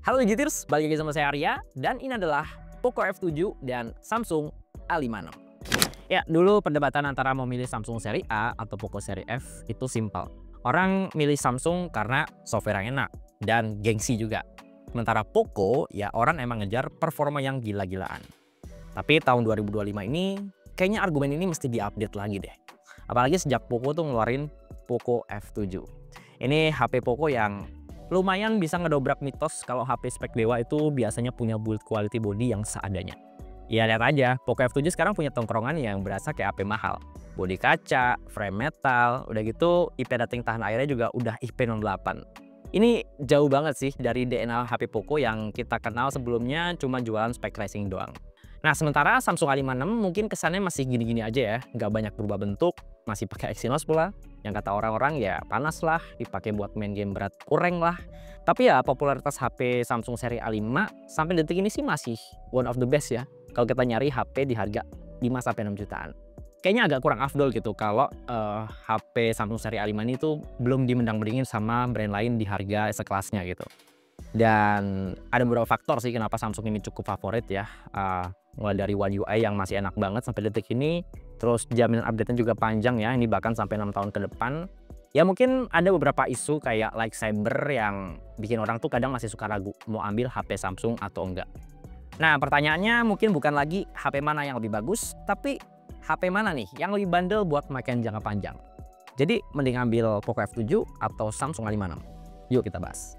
Halo Digiters, balik lagi sama saya Arya dan ini adalah Poco F7 dan Samsung A56. Ya, dulu perdebatan antara memilih Samsung seri A atau Poco seri F itu simpel. Orang milih Samsung karena software yang enak dan gengsi juga. Sementara Poco, ya orang emang ngejar performa yang gila-gilaan. Tapi tahun 2025 ini, kayaknya argumen ini mesti diupdate lagi deh. Apalagi sejak Poco tuh ngeluarin Poco F7. Ini HP Poco yang lumayan bisa ngedobrak mitos kalau HP spek dewa itu biasanya punya build quality body yang seadanya. Ya lihat aja, Poco F7 sekarang punya tongkrongan yang berasa kayak HP mahal. Bodi kaca, frame metal, udah gitu IP rating tahan airnya juga udah IP68. Ini jauh banget sih dari DNA HP Poco yang kita kenal sebelumnya cuma jualan spek racing doang. Nah sementara Samsung A56 mungkin kesannya masih gini-gini aja ya, nggak banyak berubah bentuk, masih pakai Exynos pula. Yang kata orang-orang ya panas lah, dipakai buat main game berat kurang lah. Tapi ya popularitas HP Samsung seri A5 sampai detik ini sih masih one of the best ya. Kalau kita nyari HP di harga 5-6 jutaan. Kayaknya agak kurang afdol gitu kalau HP Samsung seri A5 ini tuh belum dimendang-mendingin sama brand lain di harga sekelasnya gitu. Dan ada beberapa faktor sih kenapa Samsung ini cukup favorit ya. Mulai dari One UI yang masih enak banget sampai detik ini. Terus jaminan update-nya juga panjang ya, ini bahkan sampai 6 tahun ke depan. Ya mungkin ada beberapa isu kayak like cyber yang bikin orang tuh kadang masih suka ragu mau ambil HP Samsung atau enggak. Nah pertanyaannya mungkin bukan lagi HP mana yang lebih bagus, tapi HP mana nih yang lebih bandel buat pemakaian jangka panjang. Jadi mending ambil Poco F7 atau Samsung A56. Yuk kita bahas.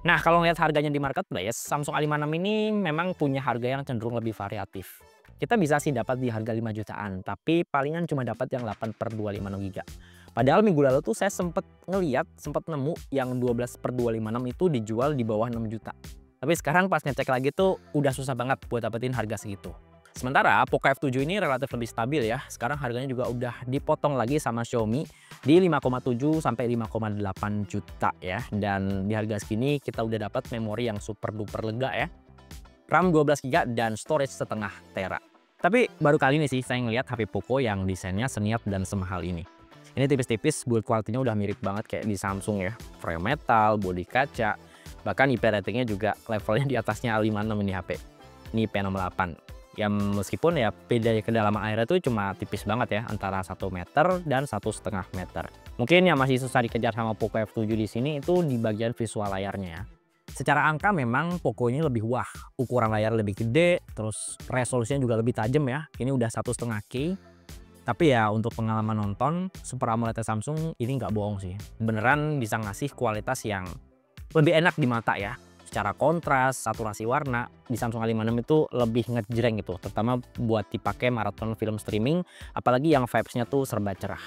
Nah kalau ngeliat harganya di marketplace, Samsung A56 ini memang punya harga yang cenderung lebih variatif. Kita bisa sih dapat di harga 5 jutaan, tapi palingan cuma dapat yang 8/256 GB. Padahal minggu lalu tuh saya sempet nemu yang 12/256 itu dijual di bawah 6 juta. Tapi sekarang pas ngecek lagi tuh udah susah banget buat dapetin harga segitu. Sementara Poco F7 ini relatif lebih stabil ya. Sekarang harganya juga udah dipotong lagi sama Xiaomi di 5,7 sampai 5,8 juta ya. Dan di harga segini kita udah dapat memori yang super duper lega ya. RAM 12 GB dan storage setengah tera. Tapi baru kali ini sih saya ngeliat HP Poco yang desainnya seniat dan semahal ini. Ini tipis-tipis, build quality-nya udah mirip banget kayak di Samsung ya. Frame metal, bodi kaca, bahkan IP ratingnya juga levelnya di atasnya A56 ini HP. Ini IP68. Ya meskipun ya beda kedalaman airnya tuh cuma tipis banget ya, antara 1 meter dan 1,5 meter. Mungkin yang masih susah dikejar sama Poco F7 di sini itu di bagian visual layarnya ya. Secara angka memang Poco ini lebih wah, ukuran layar lebih gede, terus resolusinya juga lebih tajam ya. Ini udah 1,5K. Tapi ya untuk pengalaman nonton, Super AMOLED Samsung ini nggak bohong sih. Beneran bisa ngasih kualitas yang lebih enak di mata ya. Secara kontras, saturasi warna, di Samsung A56 itu lebih ngejreng gitu. Terutama buat dipakai maraton film streaming, apalagi yang vibes-nya tuh serba cerah.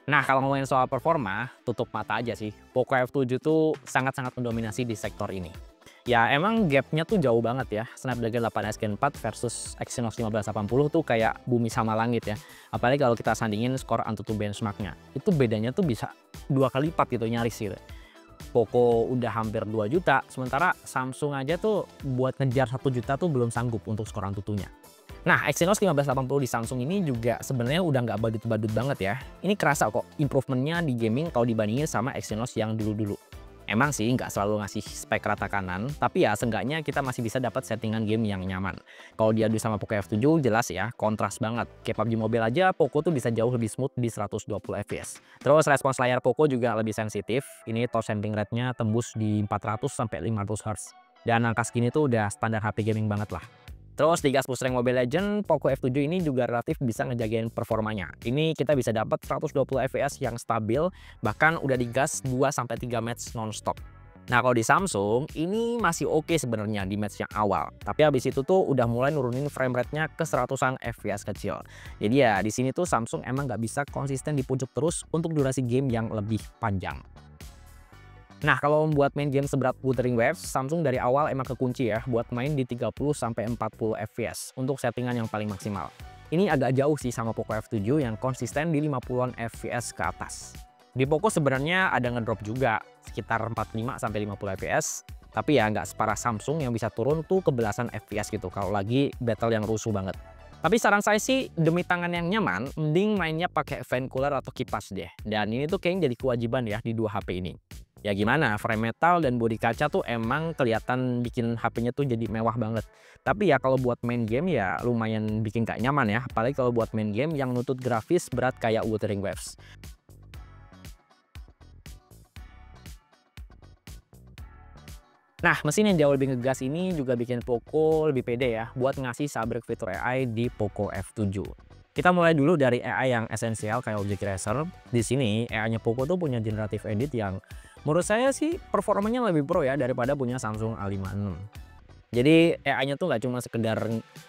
Nah kalau ngomongin soal performa, tutup mata aja sih. Poco F7 tuh sangat-sangat mendominasi di sektor ini. Ya emang gapnya tuh jauh banget ya. Snapdragon 8S Gen 4 versus Exynos 1580 tuh kayak bumi sama langit ya. Apalagi kalau kita sandingin skor AnTuTu benchmarknya. Itu bedanya tuh bisa 2 kali lipat gitu, nyaris gitu. Poco udah hampir 2 juta, sementara Samsung aja tuh buat ngejar 1 juta tuh belum sanggup untuk skor AnTuTu-nya. Nah, Exynos 1580 di Samsung ini juga sebenarnya udah nggak badut-badut banget ya. Ini kerasa kok improvementnya di gaming kalau dibandingin sama Exynos yang dulu-dulu. Emang sih nggak selalu ngasih spek rata kanan, tapi ya seenggaknya kita masih bisa dapat settingan game yang nyaman. Kalau diadu sama Poco F7 jelas ya, kontras banget. Kayak PUBG Mobile aja Poco tuh bisa jauh lebih smooth di 120 fps. Terus respons layar Poco juga lebih sensitif. Ini touch sampling rate-nya tembus di 400 sampai 500 Hz. Dan angka segini tuh udah standar HP gaming banget lah. Terus di gas push rank Mobile Legends, Poco F7 ini juga relatif bisa ngejagain performanya. Ini kita bisa dapat 120 fps yang stabil, bahkan udah digas 2-3 match non-stop. Nah kalau di Samsung, ini masih oke sebenarnya di match yang awal. Tapi habis itu tuh udah mulai nurunin frame rate-nya ke 100-an fps kecil. Jadi ya di sini tuh Samsung emang nggak bisa konsisten di puncak terus untuk durasi game yang lebih panjang. Nah kalau membuat main game seberat Wuthering Waves, Samsung dari awal emang kekunci ya buat main di 30-40 fps untuk settingan yang paling maksimal. Ini agak jauh sih sama Poco F7 yang konsisten di 50-an fps ke atas. Di Poco sebenarnya ada ngedrop juga sekitar 45-50 fps, tapi ya nggak separah Samsung yang bisa turun tuh ke belasan fps gitu kalau lagi battle yang rusuh banget. Tapi saran saya sih demi tangan yang nyaman, mending mainnya pakai fan cooler atau kipas deh. Dan ini tuh kayaknya jadi kewajiban ya di 2 HP ini. Ya gimana, frame metal dan bodi kaca tuh emang kelihatan bikin HP-nya tuh jadi mewah banget. Tapi ya kalau buat main game ya lumayan bikin gak nyaman ya, apalagi kalau buat main game yang nutut grafis berat kayak Wuthering Waves. Nah, mesin yang jauh lebih ngegas ini juga bikin Poco lebih pede ya buat ngasih sabrik fitur AI di Poco F7. Kita mulai dulu dari AI yang esensial kayak Object Eraser. Di sini AI-nya Poco tuh punya generative edit yang menurut saya sih performanya lebih pro ya daripada punya Samsung A56. Jadi AI-nya tuh nggak cuma sekedar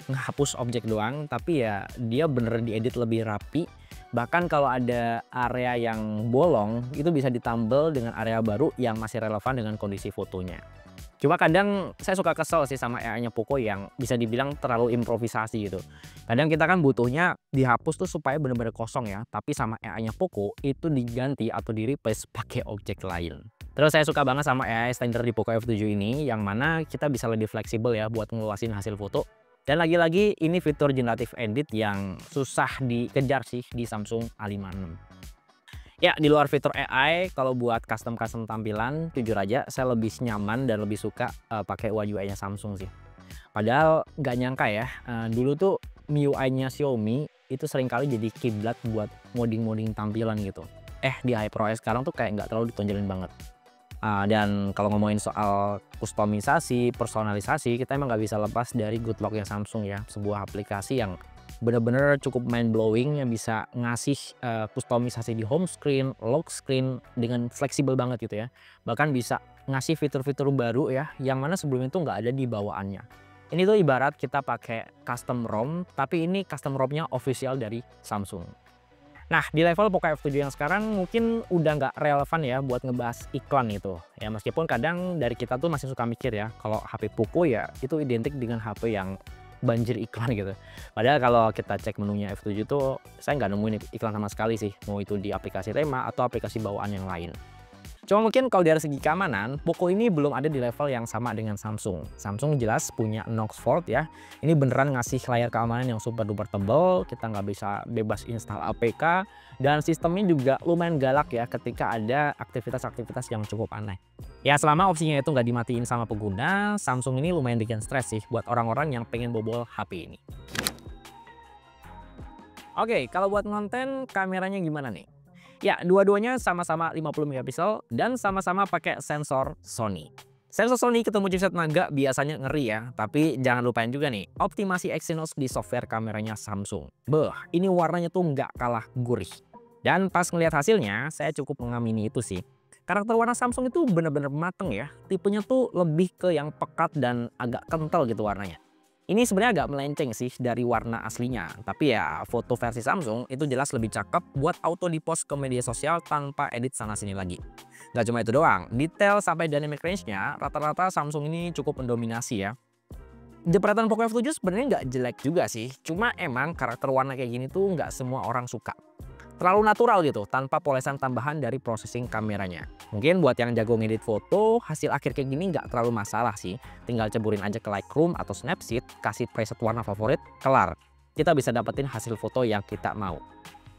ngehapus objek doang, tapi ya dia bener diedit lebih rapi. Bahkan kalau ada area yang bolong, itu bisa ditambal dengan area baru yang masih relevan dengan kondisi fotonya. Cuma kadang saya suka kesel sih sama AI-nya Poco yang bisa dibilang terlalu improvisasi gitu. Kadang kita kan butuhnya dihapus tuh supaya bener-bener kosong ya, tapi sama AI-nya Poco itu diganti atau di-replace pakai objek lain. Terus saya suka banget sama AI standar di Poco F7 ini, yang mana kita bisa lebih fleksibel ya buat ngeluasin hasil foto. Dan lagi-lagi ini fitur generative edit yang susah dikejar sih di Samsung A56. Ya, di luar fitur AI, kalau buat custom tampilan, jujur aja saya lebih nyaman dan lebih suka pakai UI-nya Samsung sih. Padahal nggak nyangka ya, dulu tuh MIUI-nya Xiaomi itu seringkali jadi kiblat buat modding-modding tampilan gitu. Di HyperOS sekarang tuh kayak nggak terlalu ditonjolin banget. Dan kalau ngomongin soal kustomisasi, personalisasi, kita emang nggak bisa lepas dari Good Lock-nya Samsung ya, sebuah aplikasi yang bener-bener cukup mind blowing yang bisa ngasih kustomisasi di home screen, lock screen dengan fleksibel banget gitu ya. Bahkan bisa ngasih fitur-fitur baru ya yang mana sebelumnya itu nggak ada di bawaannya. Ini tuh ibarat kita pakai custom ROM, tapi ini custom ROM-nya official dari Samsung. Nah, di level Poco F7 yang sekarang mungkin udah nggak relevan ya buat ngebahas iklan itu. Ya meskipun kadang dari kita tuh masih suka mikir ya, kalau HP Poco ya itu identik dengan HP yang banjir iklan gitu. Padahal kalau kita cek menunya F7 tuh saya nggak nemuin iklan sama sekali sih, mau itu di aplikasi Rema atau aplikasi bawaan yang lain. Cuma mungkin kalau dari segi keamanan, Poco ini belum ada di level yang sama dengan Samsung. Samsung jelas punya Knox Vault ya. Ini beneran ngasih layar keamanan yang super duper tebal, kita nggak bisa bebas install APK, dan sistemnya juga lumayan galak ya ketika ada aktivitas-aktivitas yang cukup aneh. Ya selama opsinya itu nggak dimatiin sama pengguna, Samsung ini lumayan bikin stres sih buat orang-orang yang pengen bobol HP ini. Oke, kalau buat konten kameranya gimana nih? Ya, dua-duanya sama-sama 50 megapiksel dan sama-sama pakai sensor Sony. Sensor Sony ketemu chipset Naga biasanya ngeri ya, tapi jangan lupain juga nih, optimasi Exynos di software kameranya Samsung. Ini warnanya tuh nggak kalah gurih. Dan pas ngelihat hasilnya, saya cukup mengamini itu sih. Karakter warna Samsung itu bener-bener mateng ya, tipenya tuh lebih ke yang pekat dan agak kental gitu warnanya. Ini sebenarnya agak melenceng sih dari warna aslinya, tapi ya foto versi Samsung itu jelas lebih cakep buat auto di-post ke media sosial tanpa edit sana-sini lagi. Gak cuma itu doang, detail sampai dynamic range-nya rata-rata Samsung ini cukup mendominasi ya. Jepretan Poco F7 sebenarnya nggak jelek juga sih, cuma emang karakter warna kayak gini tuh nggak semua orang suka. Terlalu natural gitu, tanpa polesan tambahan dari processing kameranya. Mungkin buat yang jago ngedit foto, hasil akhir kayak gini nggak terlalu masalah sih. Tinggal ceburin aja ke Lightroom atau Snapseed, kasih preset warna favorit, kelar. Kita bisa dapetin hasil foto yang kita mau.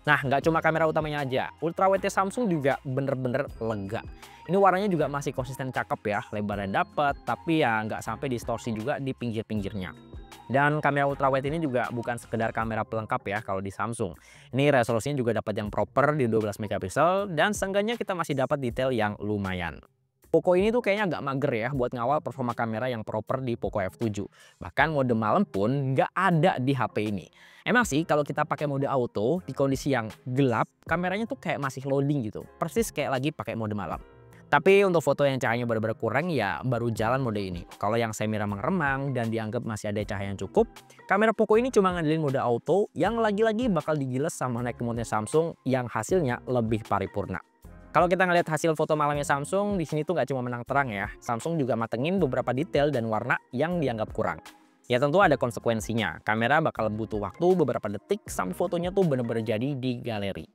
Nah, nggak cuma kamera utamanya aja, ultrawide Samsung juga bener-bener lega. Ini warnanya juga masih konsisten cakep ya, lebarnya dapet, tapi ya nggak sampai distorsi juga di pinggir-pinggirnya. Dan kamera ultrawide ini juga bukan sekedar kamera pelengkap ya kalau di Samsung. Ini resolusinya juga dapat yang proper di 12 megapiksel dan seenggaknya kita masih dapat detail yang lumayan. Poco ini tuh kayaknya agak mager ya buat ngawal performa kamera yang proper di Poco F7. Bahkan mode malam pun nggak ada di HP ini. Emang sih kalau kita pakai mode auto di kondisi yang gelap, kameranya tuh kayak masih loading gitu. Persis kayak lagi pakai mode malam. Tapi untuk foto yang cahayanya benar-benar kurang ya baru jalan mode ini. Kalau yang semi remang-remang dan dianggap masih ada cahaya yang cukup, kamera Poco ini cuma ngandelin mode auto yang lagi-lagi bakal digiles sama naik mode Samsung yang hasilnya lebih paripurna. Kalau kita ngeliat hasil foto malamnya Samsung, di sini tuh nggak cuma menang terang ya. Samsung juga matengin beberapa detail dan warna yang dianggap kurang. Ya tentu ada konsekuensinya. Kamera bakal butuh waktu beberapa detik sampai fotonya tuh bener-bener jadi di galeri.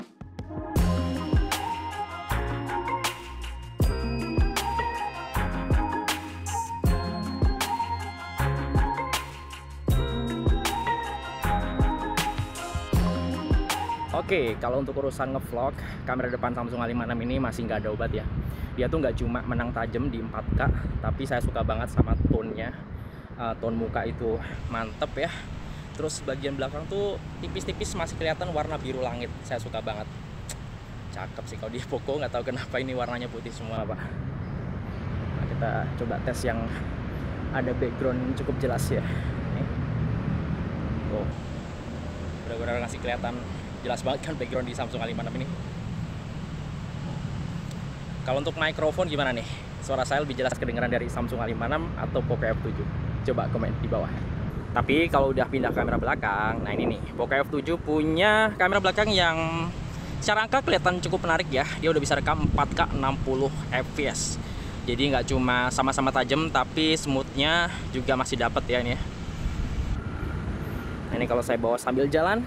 Oke, kalau untuk urusan ngevlog, kamera depan Samsung A56 ini masih nggak ada obat ya. Dia tuh nggak cuma menang tajam di 4K, tapi saya suka banget sama tone-nya. Tone muka itu mantep ya. Terus bagian belakang tuh tipis-tipis masih kelihatan warna biru langit. Saya suka banget. Cakep sih kalau di Poco, nggak tahu kenapa ini warnanya putih semua, Pak. Nah, kita coba tes yang ada background cukup jelas ya. Nih. Oh, benar-benar ngasih kelihatan jelas banget kan background di Samsung A56 ini. Kalau untuk mikrofon gimana nih? Suara saya lebih jelas kedengaran dari Samsung A56 atau Poco F7? Coba komen di bawah. Tapi kalau udah pindah kamera belakang, nah ini nih, Poco F7 punya kamera belakang yang secara angka kelihatan cukup menarik ya. Dia udah bisa rekam 4K 60 fps. Jadi nggak cuma sama-sama tajam, tapi smoothnya juga masih dapat ya ini ya. Nah, ini kalau saya bawa sambil jalan,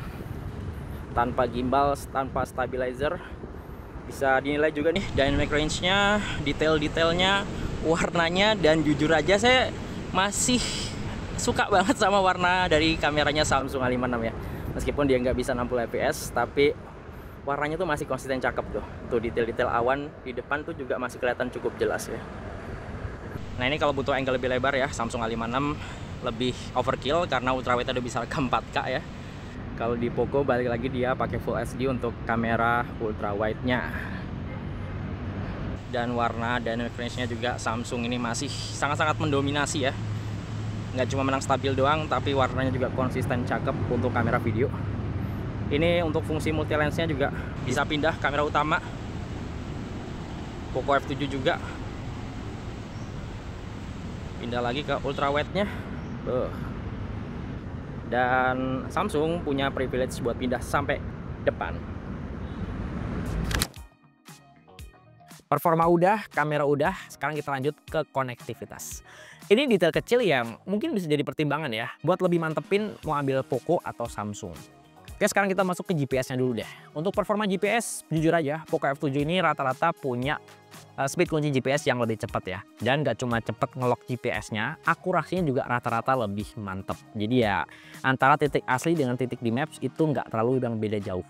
tanpa gimbal, tanpa stabilizer, bisa dinilai juga nih dynamic range-nya, detail-detailnya, warnanya, dan jujur aja saya masih suka banget sama warna dari kameranya Samsung A56 ya. Meskipun dia nggak bisa 60 fps, tapi warnanya tuh masih konsisten cakep tuh. Tuh detail-detail awan di depan tuh juga masih kelihatan cukup jelas ya. Nah ini kalau butuh angle lebih lebar ya, Samsung A56 lebih overkill karena ultrawide udah bisa rekam 4K ya. Kalau di Poco balik lagi dia pakai Full HD untuk kamera ultrawide-nya. Dan warna dynamic range-nya juga Samsung ini masih sangat-sangat mendominasi ya. Nggak cuma menang stabil doang, tapi warnanya juga konsisten cakep untuk kamera video. Ini untuk fungsi multi lens-nya juga bisa pindah kamera utama. Poco F7 juga pindah lagi ke ultrawide-nya. Dan Samsung punya privilege buat pindah sampai depan. Performa udah, kamera udah, sekarang kita lanjut ke konektivitas. Ini detail kecil yang mungkin bisa jadi pertimbangan ya, buat lebih mantepin mau ambil Poco atau Samsung. Oke, sekarang kita masuk ke GPS-nya dulu deh. Untuk performa GPS, jujur aja, Poco F7 ini rata-rata punya speed kunci GPS yang lebih cepat ya. Dan nggak cuma cepet ngelok GPS-nya, akurasinya juga rata-rata lebih mantep. Jadi ya, antara titik asli dengan titik di Maps itu nggak terlalu yang beda jauh.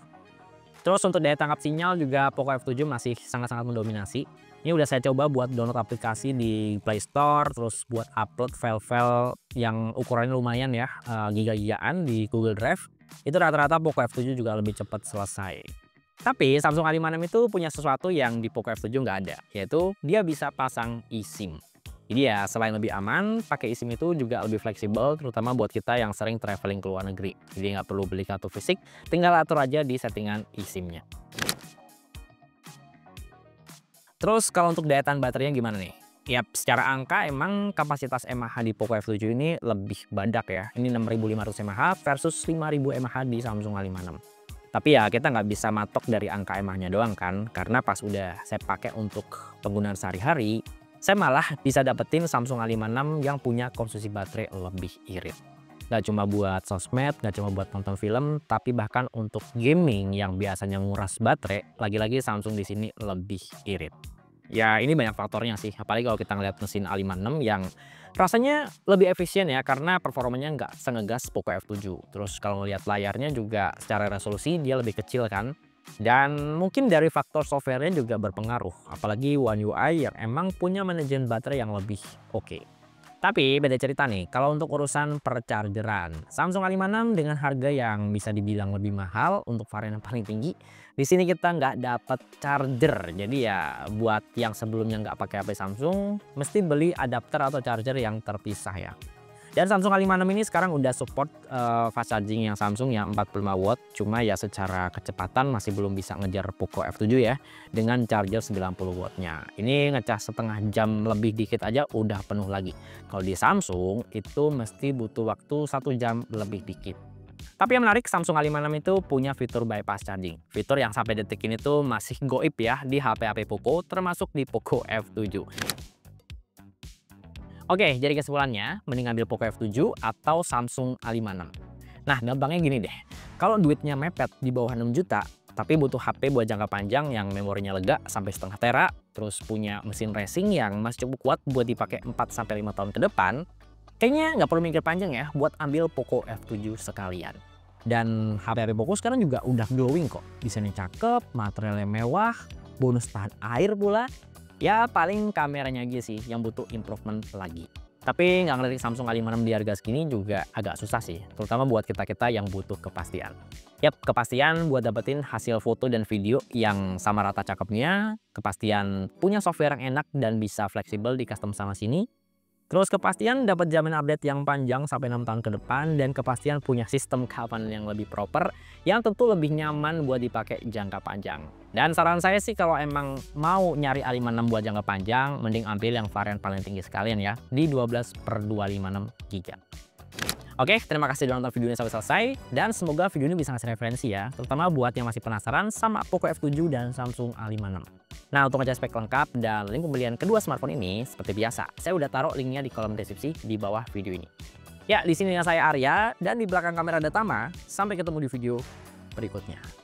Terus untuk daya tangkap sinyal juga Poco F7 masih sangat-sangat mendominasi. Ini udah saya coba buat download aplikasi di Play Store, terus buat upload file-file yang ukurannya lumayan ya, giga-gigaan di Google Drive. Itu rata-rata Poco F7 juga lebih cepat selesai. Tapi Samsung A56 itu punya sesuatu yang di Poco F7 nggak ada, yaitu dia bisa pasang eSIM. Jadi ya selain lebih aman, pakai eSIM itu juga lebih fleksibel, terutama buat kita yang sering traveling ke luar negeri. Jadi nggak perlu beli kartu fisik, tinggal atur aja di settingan eSIM-nya. Terus kalau untuk daya tahan baterainya gimana nih? Yap, secara angka emang kapasitas mAh di Poco F7 ini lebih badak ya. Ini 6500 mAh versus 5000 mAh di Samsung A56. Tapi ya kita nggak bisa matok dari angka mAh-nya doang kan, karena pas udah saya pakai untuk penggunaan sehari-hari, saya malah bisa dapetin Samsung A56 yang punya konsumsi baterai lebih irit. Nggak cuma buat sosmed, nggak cuma buat nonton film, tapi bahkan untuk gaming yang biasanya nguras baterai, lagi-lagi Samsung di sini lebih irit. Ya ini banyak faktornya sih, apalagi kalau kita ngeliat mesin A56 yang rasanya lebih efisien ya, karena performanya nggak sengegas Poco F7. Terus kalau ngeliat layarnya juga secara resolusi dia lebih kecil kan. Dan mungkin dari faktor softwarenya juga berpengaruh, apalagi One UI yang emang punya manajemen baterai yang lebih oke. Tapi beda cerita nih, kalau untuk urusan perchargeran, Samsung A56 dengan harga yang bisa dibilang lebih mahal untuk varian yang paling tinggi, di sini kita nggak dapat charger. Jadi ya buat yang sebelumnya nggak pakai HP Samsung, mesti beli adapter atau charger yang terpisah ya. Dan Samsung A56 ini sekarang udah support fast charging yang Samsung yang 45 watt. Cuma ya secara kecepatan masih belum bisa ngejar Poco F7 ya, dengan charger 90 wattnya. Ini ngecas setengah jam lebih dikit aja udah penuh lagi. Kalau di Samsung itu mesti butuh waktu 1 jam lebih dikit. Tapi yang menarik, Samsung A56 itu punya fitur bypass charging. Fitur yang sampai detik ini tuh masih goib ya di HP-HP Poco, termasuk di Poco F7. Oke, jadi kesimpulannya, mending ambil Poco F7 atau Samsung A56. Nah, gampangnya gini deh. Kalau duitnya mepet di bawah 6 juta, tapi butuh HP buat jangka panjang yang memorinya lega sampai setengah tera, terus punya mesin racing yang masih cukup kuat buat dipakai 4-5 tahun ke depan, kayaknya nggak perlu mikir panjang ya buat ambil Poco F7 sekalian. Dan HP-HP Poco sekarang juga udah glowing kok. Desainnya cakep, materialnya mewah, bonus tahan air pula. Ya paling kameranya aja sih yang butuh improvement lagi. Tapi nggak ngelirik Samsung A56 di harga segini juga agak susah sih, terutama buat kita-kita yang butuh kepastian. Yap, kepastian buat dapetin hasil foto dan video yang sama rata cakepnya, kepastian punya software yang enak dan bisa fleksibel di custom sana sini, terus kepastian dapat jaminan update yang panjang sampai 6 tahun ke depan, dan kepastian punya sistem keamanan yang lebih proper yang tentu lebih nyaman buat dipakai jangka panjang. Dan saran saya sih kalau emang mau nyari A56 buat jangka panjang, mending ambil yang varian paling tinggi sekalian ya, di 12/256 GB. Oke, terima kasih sudah nonton videonya sampai selesai, dan semoga video ini bisa ngasih referensi ya, terutama buat yang masih penasaran sama Poco F7 dan Samsung A56. Nah, untuk ngecek spek lengkap dan link pembelian kedua smartphone ini, seperti biasa, saya udah taruh linknya di kolom deskripsi di bawah video ini. Ya, di sini saya Arya, dan di belakang kamera ada Tama. Sampai ketemu di video berikutnya.